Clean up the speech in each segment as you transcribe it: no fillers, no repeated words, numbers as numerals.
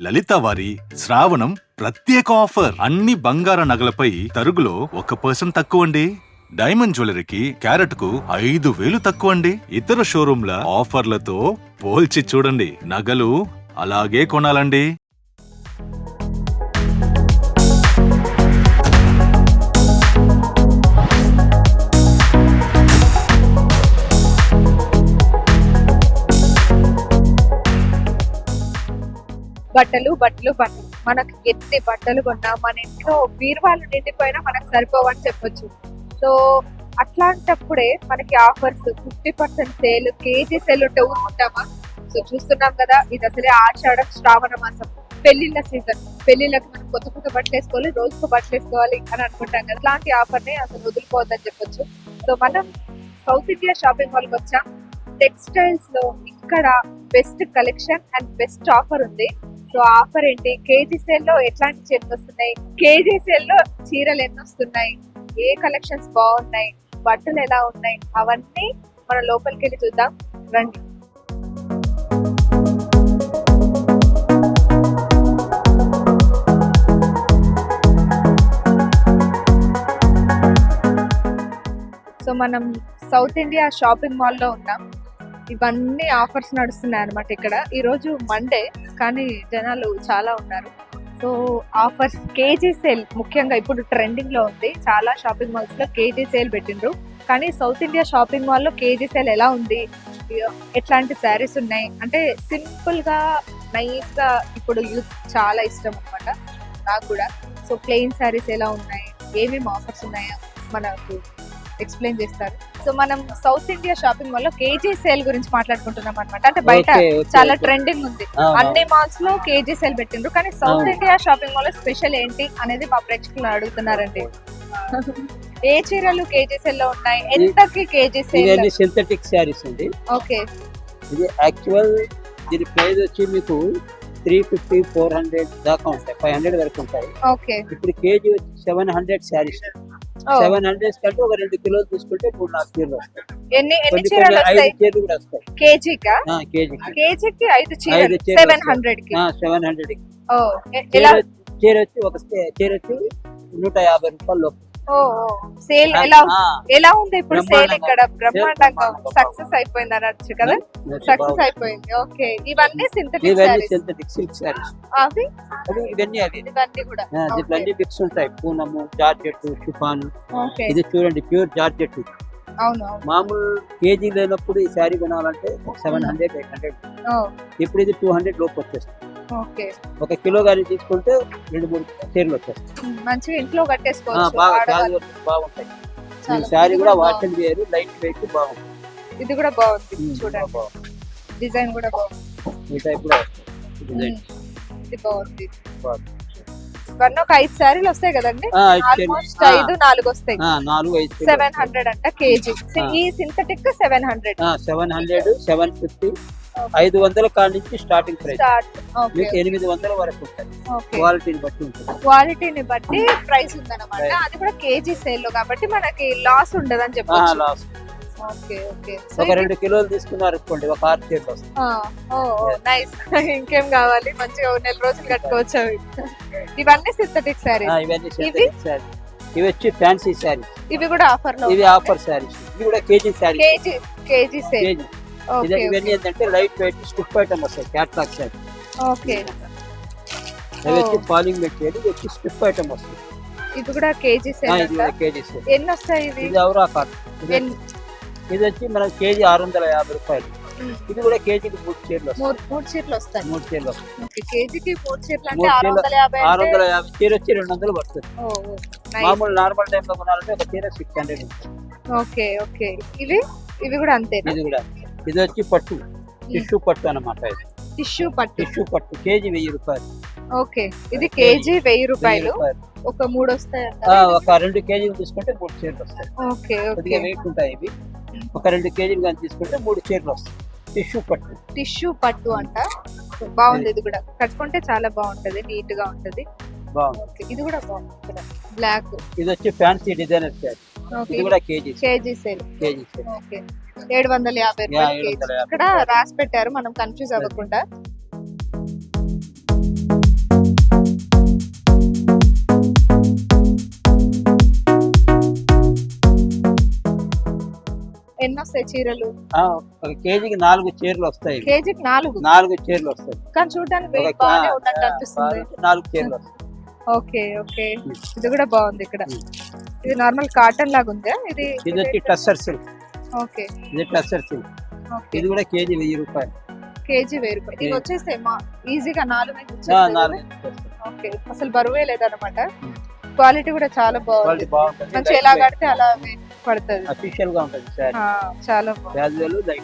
లలిత వారి శ్రావణం ప్రత్యేక ఆఫర్. అన్ని బంగార నగలపై తరుగులో 1% తక్కువండి. డైమండ్ జ్యువెలరీకి క్యారెట్ కు 5,000 తక్కువండి. ఇతర షోరూంల ఆఫర్లతో పోల్చి చూడండి. నగలు అలాగే కొనాలండి. బట్టలు బట్టలు బట్టలు మనకి ఎన్ని బట్టలు కొన్నా మన ఇంట్లో బీరువాలు నిండిపోయినా మనకు సరిపోవని చెప్పొచ్చు. సో అట్లాంటప్పుడే మనకి ఆఫర్స్ 50% సేల్, కేజీ సేల్ ఉంటే ఊరుకుంటామా? సో చూస్తున్నాం కదా, ఇది అసలే ఆషాఢం శ్రావణ మాసం, పెళ్లిళ్ళ సీజన్. పెళ్లిళ్ళకి మనం కొత్త కొత్త బట్టలు వేసుకోవాలి, రోజుకు బట్టలు వేసుకోవాలి అని అనుకుంటాం కదా. ఇట్లాంటి ఆఫర్ ని అసలు వదులుకోవద్దని చెప్పొచ్చు. సో మనం సౌత్ ఇండియా షాపింగ్ మాల్ కి వచ్చాం. టెక్స్టైల్స్ లో ఇక్కడ best collection and best offer ఉంది. సో ఆఫర్ ఏంటి, కేజీ సేల్ లో ఎట్లాంటి చీరలు వస్తున్నాయి, కేజీ సేల్ లో చీరలు ఎన్ని వస్తున్నాయి, ఏ కలెక్షన్స్ బాగున్నాయి, బట్టలు ఎలా ఉన్నాయి, అవన్నీ మన లోపలికి వెళ్ళి చూద్దాం రండి. సో మనం సౌత్ ఇండియా షాపింగ్ మాల్ లో ఉన్నాం. ఇవన్నీ ఆఫర్స్ నడుస్తున్నాయి అనమాట. ఇక్కడ ఈరోజు మండే కానీ జనాలు చాలా ఉన్నారు. సో ఆఫర్స్, కేజీ సేల్ ముఖ్యంగా ఇప్పుడు ట్రెండింగ్ లో ఉంది. చాలా షాపింగ్ మాల్స్ లో కేజీ సేల్ పెట్టిండ్రు. కానీ సౌత్ ఇండియా షాపింగ్ మాల్ లో కేజీ సేల్ ఎలా ఉంది, ఎట్లాంటి శారీస్ ఉన్నాయి అంటే సింపుల్ గా నైస్ గా, ఇప్పుడు యూత్ చాలా ఇష్టం అనమాట, నాకు కూడా. సో ప్లెయిన్ శారీస్ ఎలా ఉన్నాయి, ఏమేమి ఆఫర్స్ ఉన్నాయో మనకు ఎక్స్ప్లెయిన్ చేస్తారు. సో మనం సౌత్ ఇండియా షాపింగ్ మాల్ లో కేజీ సేల్ గురించి మాట్లాడుకుంటున్నాం అనమాట. అంటే బయట చాలా ట్రెండింగ్ ఉంది, అన్ని మాల్స్ లో కేజీ సేల్ పెట్టిండ్రు. కానీ సౌత్ ఇండియా షాపింగ్ మాల్ లో స్పెషల్ ఏంటి అనేది మా ప్రేక్షకులు అడుగుతున్నారండి. ఏ చీరలు కేజీ సేల్ లో ఉన్నాయి, ఎంతకి కేజీ సేల్? సింథటిక్ శారీస్ అండి. ఓకే, ఇది యాక్చువల్ దీని ప్రైస్ వచ్చి మీకు 350, 400 దాకా ఉంటాయి, 500 వరకు ఉంటాయి. ఓకే, ఇప్పుడు కేజీ వచ్చి 700 శారీస్. 700 కంటే ఒక 2 కిలోలు తీసుకుంటే 3-4 చీరలు వస్తాయి. ఎన్ని చీరలు వస్తాయి? 5 చీరలు కూడా వస్తాయి కేజీకా? కేజీకి 5 చీరలు 700 కి. 700 కి ఓ, చీర వచ్చి ఒక చీర వచ్చి 150 రూపాయలు లోపు. సేల్ ఎలా ఉంది ఇప్పుడు? సేల్ ఇక్కడ బ్రహ్మాండంగా సక్సెస్ అయిపోయింది అనొచ్చు కదా. సక్సెస్ అయిపోయింది. ఓకే, ఇవన్నీ సింథటిక్ సిల్క్ శారీస్. అవి ఇవన్నీ కూడా ఇవన్నీ మిక్స్ ఉంటాయి. పూనము, జార్జెట్, షిఫాన్. ఓకే, ఇది చూడండి ప్యూర్ జార్జెట్. అవును. మామూలు కేజీ లేనప్పుడు ఈ శారీ కొనాలంటే 700, 800. ఇప్పుడు ఇది 200 లోపు వచ్చేస్తుంది. ఓకే, ఒక కిలో గానీ తీసుకుంటే 2-3 చీరలు వచ్చేస్తాయి. మంచిగా ఇంట్లో కట్టేసుకోవచ్చు. బాగుంటాయి. ఈ శారీ కూడా wash and wear, light weight, బాగుంటుంది. ఇది కూడా బాగుంది చూడండి, డిజైన్ కూడా బాగుంది. ఈ టైప్ కూడా డిజైన్ ఇది బాగుంది. ఇవన్నీ ఒక 5 శారీలు వస్తాయి కదండి. ఆల్మోస్ట్ 5-4 వస్తాయి. 4-5 700 అంట కేజీ. ఈ సింథటిక్ 700, 750, 500 కాడ నుంచి స్టార్టింగ్ ప్రైస్. మీకు 800 వరకు ఉంటాయి. క్వాలిటీని బట్టి ఉంటుంది. క్వాలిటీని బట్టి ప్రైస్ ఉందన్నమాట. అది కూడా కేజీ సేల్ లో కాబట్టి మనకి లాస్ ఉండదని చెప్పొచ్చు. లాస్. Okay, okay. ఒక 2 కిలోలు తీసుకున్నారు అనుకోండి, ఒక 6 చీరలు వస్తాయి. నైస్. ఇంకేం కావాలి, మంచిగా 1 రోజులు కట్టుకోవచ్చు అవి. ఇవన్నీ సింథటిక్ శారీస్. ఇవన్నీ సింథటిక్ శారీస్. ఇవి వచ్చి ఫ్యాన్సీ శారీస్. ఇవి కూడా ఆఫర్ లో. ఇవి ఆఫర్ శారీస్. ఇవి కూడా కేజీ శారీస్. KG sale. ఇవన్నీ ఏంటంటే లైట్ వెయిట్ స్టిఫ్ ఐటమ్ వస్తాయి, క్యాట్లాగ్ శారీ. ఓకే, ఇవి వచ్చి ఫాలింగ్ మెటీరియల్. ఇది వచ్చి స్టిఫ్ ఐటమ్ వస్తుంది. ఇది కూడా కేజీ సేల్. ఇది కేజీ సేల్. ఎన్ని వస్తాయి ఇవి? ఇది ఔరా కాటన్. ఇది వచ్చి మనకి కేజీ 650 రూపాయలు. ఇది కూడా కేజీకి 3 చీరలు వస్తాయి. 3 చీరలు వస్తాయి. 3 చీరలు వస్తాయి. ఓకే, కేజీకి 3 చీరలు అంటే 650. చీర వచ్చి 200 పడుతుంది. మామూలు నార్మల్ టైం లో కొనాలంటే ఒక చీర 600 ఉంటుంది. Okay, okay. ఇవి కూడా అంతే. ఇది వచ్చి పట్టు, టిష్యూ పట్టు అన్నమాట. ఇది టిష్యూ పట్టు కేజీ 1000 రూపాయలు. ఓకే, ఇది కేజీ 1000 రూపాయలు. ఒక 3 వస్తాయి. ఒక 2 కేజీలు తీసుకుంటే 3 చీరలు వస్తాయి. ఓకే, కొద్దిగా వెయిట్ ఉంటాయి ఇవి. ఒక 2 కేజీలు కానీ తీసుకుంటే 3 చీరలు వస్తాయి. టిష్యూ పట్టు అంట. బాగుంది. ఇది కూడా కట్టుకుంటే చాలా బాగుంటది, నీట్ గా ఉంటది. బాగుంది. ఇది కూడా బాగుంది, బ్లాక్. ఇది వచ్చి ఫ్యాన్సీ డిజైనర్ శారీ. ఇది కూడా కేజీ సేల్. ఓకే, 750 రూపాయలు. ఇక్కడ రాసి పెట్టారు, మనం కన్ఫ్యూజ్ అవ్వకుండా. ఎన్ని వస్తాయి చీరలు? ఒక కేజీకి 4 చీరలు వస్తాయి. కేజీకి 4? 4 చీరలు వస్తాయి. కానీ చూడడానికి వెయిట్ బాగానే ఉన్నట్టు అనిపిస్తుంది. 4 చీరలు వస్తాయి. ఓకే ఓకే, ఇది కూడా బాగుంది. ఇక్కడ ఇది నార్మల్ కాటన్ లాగా ఉందా? ఇది వచ్చి టస్సర్ సిల్క్. ఓకే, ఇది టస్సర్ సిల్క్. ఇది కూడా కేజీ 1000 రూపాయలు. కేజీ 1000 రూపాయలు. ఇవి వచ్చేస్తే ఈజీగా 4 ఓకే, అసలు బరువే లేదన్నమాట. క్వాలిటీ కూడా చాలా బాగుంది. మంచి ఎలా కడితే అలా పడుతుంది. అఫీషియల్ గా ఉంటుంది. చాలా బాగుంది.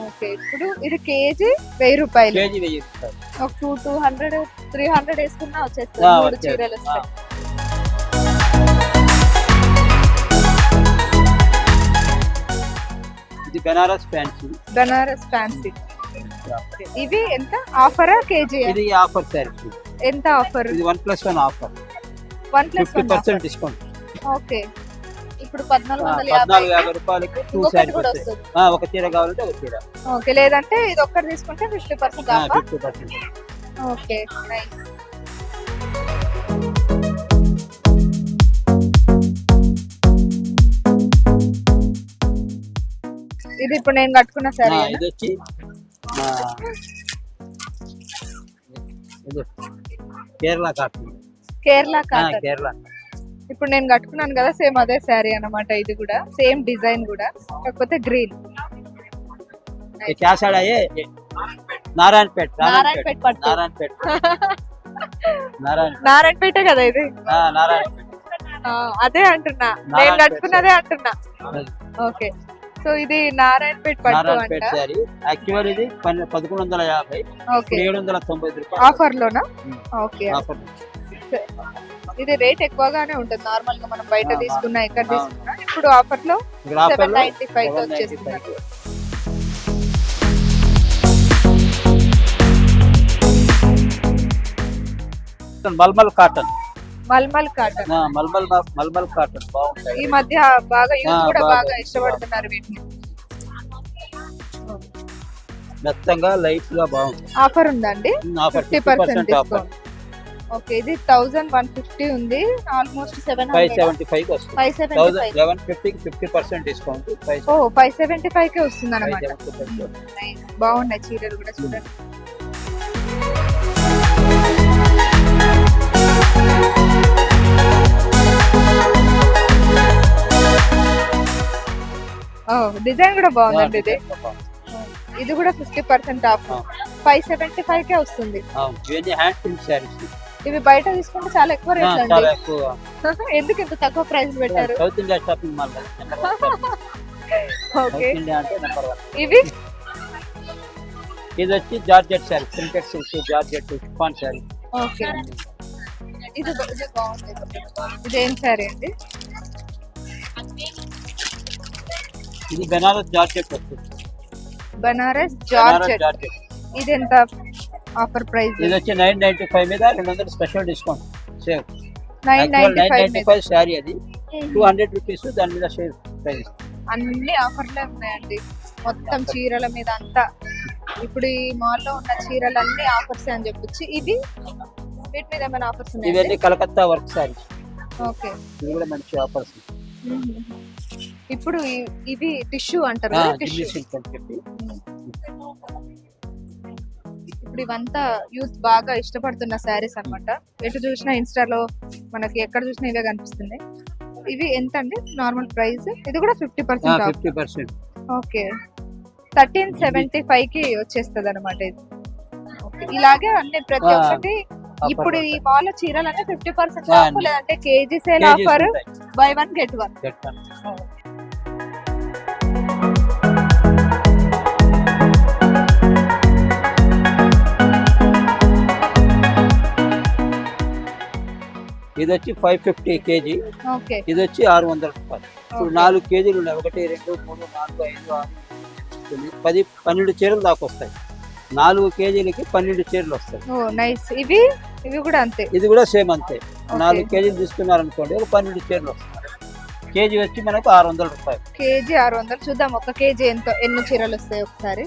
ఓకే, ఇప్పుడు ఇది కేజీ 1000 రూపాయలు. కేజీ 1000 రూపాయలు. ఒక 200 300 వేసుకున్నా వచ్చేస్తుంది. 3 చీరలు వస్తాయి. ఇది బెనారస్ ఫ్యాన్సీ. బెనారస్ ఫ్యాన్సీ. ఇవి ఎంత ఆఫరా కేజీ? ఇది ఆఫర్ సారీ. ఎంత ఆఫర్? ఇది 1+1 ఆఫర్. 1+1 డిస్కౌంట్. ఓకే, ఇప్పుడు 1450 రూపాయలకి 2 సారీస్ వస్తాయి. ఒక చీర కావాలంటే ఒక చీర. ఓకే, లేదంటే ఇది ఒక్కటి తీసుకుంటే 50% ఆఫ్. 50%. Okay, nice. ఇది ఇప్పుడు నేను కట్టుకున్న సారీ. ఇది వచ్చి కేరళ కాటన్. కేరళ కాటన్. కేరళ. ఇప్పుడు నేను కట్టుకున్నాను కదా, సేమ్ అదే శారీ అన్నమాట. ఇది కూడా సేమ్ డిజైన్ కూడా, కాకపోతే గ్రీన్. నారాయణపేట. నారాయణపేట కదా ఇది? అదే అంటున్నా, నేను కట్టుకున్నదే అంటున్నా. ఓకే, సో ఇది నారాయణపేట పట్టు అంట. యాక్చువల్ ఇది 1150. ఓకే, 790 రూపాయలు ఆఫర్ లోనా? ఓకే, ఇది రేట్ ఎక్కువగానే ఉంటుంది నార్మల్ గా మనం బయట తీసుకున్నా ఎక్కడ తీసుకున్నా. ఇప్పుడు ఆఫర్ లో 795 కి వచ్చేస్తున్నారు. Mulmul cotton. Mulmul cotton. Mulmul cotton బాగుంటాయి. ఈ మధ్య బాగా యూత్ కూడా బాగా ఇష్టపడుతున్నారు వీటిని. మెత్తంగా లైట్ గా బాగుంది. ఆఫర్ ఉందండి? 50% డిస్కౌంట్. ఓకే, ఇది 1150 ఉంది. ఆల్మోస్ట్ 575 కి వస్తుంది. 1150 కి 50% డిస్కౌంట్. 575 కే వస్తుంది అన్నమాట. నైస్, బాగున్నాయి చీరలు కూడా చూడండి. డిజైన్ కూడా బాగుందండి. ఇది కూడా 50% ఆఫ్. 575 కే వస్తుంది. ఇవి బయట తీసుకుంటే చాలా ఎక్కువ రేట్ అండి. ఎందుకు ఇంత తక్కువ ప్రైస్ పెట్టారు? South India shopping mall. Okay, ఇవి ఇది వచ్చి georgette sari. Printed silk georgette chiffon sari. Okay, ఇది బాగుంది. ఇదేం శారీ అండి? ఇది బెనారస్ జార్జెట్ వస్తుంది. బనారస్ జార్జెట్. ఇది ఎంత ఆఫర్ ప్రైస్? ఇది వచ్చి 995 మీద 200 స్పెషల్ డిస్కౌంట్ సేవ్. 995 శారీ అది 200 రూపీస్ దాని మీద సేవ్ ప్రైస్. అన్ని ఆఫర్లే ఉన్నాయండి మొత్తం చీరల మీద అంతా. ఇప్పుడు ఈ మాల్ లో ఉన్న చీరలన్నీ ఆఫర్స్ అని చెప్పొచ్చు. ఇవి వీటి మీద ఏమైనా ఆఫర్స్ ఉన్నాయి? ఇవన్నీ కలకత్తా వర్క్ శారీ. ఓకే, ఇది కూడా మంచి ఆఫర్స్. ఇప్పుడు ఇవి టిష్యూ అంటారు. టిష్యూ సిల్క్ అని చెప్పి. ఇప్పుడు ఇవంతా యూత్ బాగా ఇష్టపడుతున్న శారీస్ అన్నమాట. ఎటు చూసినా ఇన్స్టాలో మనకి ఎక్కడ చూసినా ఇవే కనిపిస్తున్నాయి. ఇవి ఎంత అండి నార్మల్ ప్రైస్? ఇది కూడా 50% ఆఫ్. 50%. ఓకే, 1375 కి వచ్చేస్తుంది అనమాట ఇది. ఓకే, ఇలాగే అన్ని ప్రతి ఒక్కటి. ఇప్పుడు ఈ మాల్ చీరలన్నీ 50% ఆఫ్, లేదంటే KG sale offer, by 1 get 1. ఇది వచ్చి 550 కేజీ. ఓకే, ఇది వచ్చి 600 రూపాయలు. ఇప్పుడు 4 కేజీలు ఉన్నాయి. 1 2 3 4 5 6 10 12 చీరలు దాకా వస్తాయి. 4 కేజీలకి 12 చీరలు వస్తాయి. ఓ నైస్. ఇవి కూడా అంతే? ఇది కూడా సేమ్ అంతే. 4 కేజీలు తీసుకున్నారనుకోండి, ఒక 12 చీరలు వస్తాయి. కేజీ వచ్చి మనకు 600 రూపాయలు. కేజీ 600. చూద్దాం ఒక కేజీ ఎన్ని చీరలు వస్తాయి ఒకసారి.